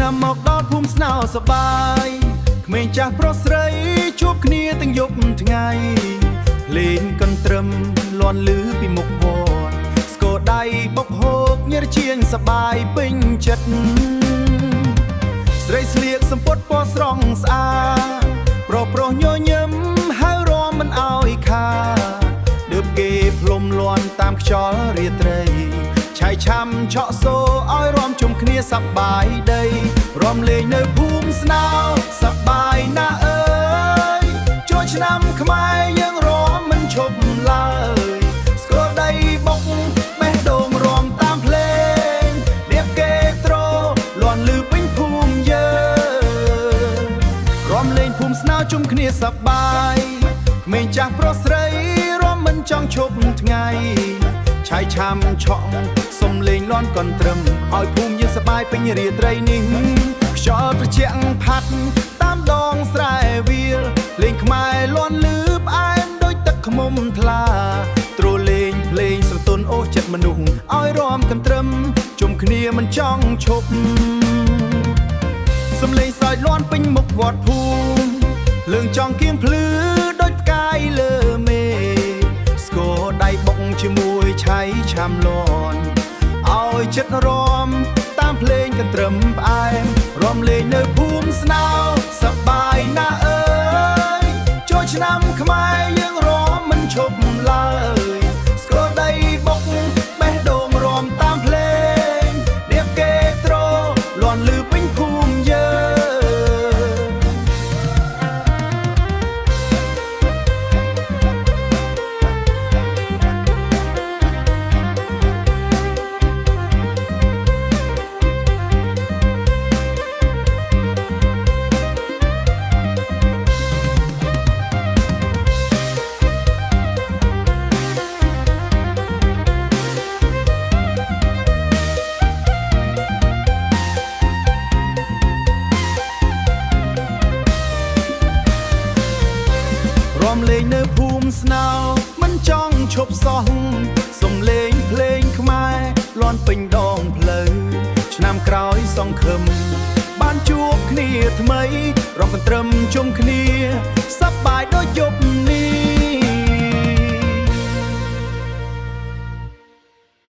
ឆ្នាំមកដល់ភូមិស្នោសបាយក្មេងចាស់ប្រុសស្រីជួបគ្នាទាំងយប់ថ្ងៃលេងកន្ទ្រឹមលាន់លឺពីមុខវត្តស្គរដៃបុកហូបញើរជាងសបាយពេញចិត្តស្រីស្លៀកសំពត់ពណ៌ស្រស់ស្អាតប្រុសញញឹមហើយរំមិនអោយខាដឺបគេផ្លុំលាន់តាមខ្យល់រាត្រីឆាយឆាំឆក់សូឲ្យរំជុំគ្នាសប្បាយដីរំលេងនៅភូមិស្នោសប្បាយណាស់អើយចូលឆ្នាំខ្មែរយើងរំមិនឈប់ឡើយស្គាល់ដីបុកបេះដូងរំតាមភ្លេងរៀបគេត្រលាន់លឺពេញភូមិយើងរំលេងភូមិស្នោជុំគ្នាសប្បាយក្មេងចាស់ប្រុសស្រីរំមិនចង់ឈប់ថ្ងៃឆាយឆាំឆក់សុំលេងលាន់កន្ទ្រឹមឲ្យភូមិយើងសប្បាយពេញរាត្រីនេះខ្យល់ត្រជាក់ផាត់តាមដងស្រែវាលលេងខ្មែរលាន់លឺផ្អែមដូចទឹកឃ្មុំថ្លាទ្រលេងភ្លេងស្រទន់អូសចិត្តមនុស្សឲ្យរំកន្ទ្រឹមជុំគ្នាមិនចង់ឈប់សំលេងសើចលាន់ពេញមុខវត្តភូមិលើងចង់គៀងភ្លឺដូចផ្កាយលើមេស្គរដៃបុកជាមួយឆៃឆាំលាន់ឲ្យចិត្តរំតាមភ្លេងកន្ទ្រឹមផ្អែមរំលេងនៅភូមិស្នោសប្បាយណាស់អើយចូលឆ្នាំខ្មែរយើងរំមិនឈប់ឡើយស្គរដៃបុកបេះដូងរំតាមភ្លេងរៀបគេត្រលាន់លឺពេញភូមិយើងរំលេងនៅភូមិស្នោមិនចង់ឈប់សោះសំលេងភ្លេងខ្មែរលាន់ពេញដងផ្លូវឆ្នាំក្រោយសង្ឃឹមបានជួបគ្នាថ្មីរំកន្ទ្រឹមជុំគ្នាសប្បាយដូចយប់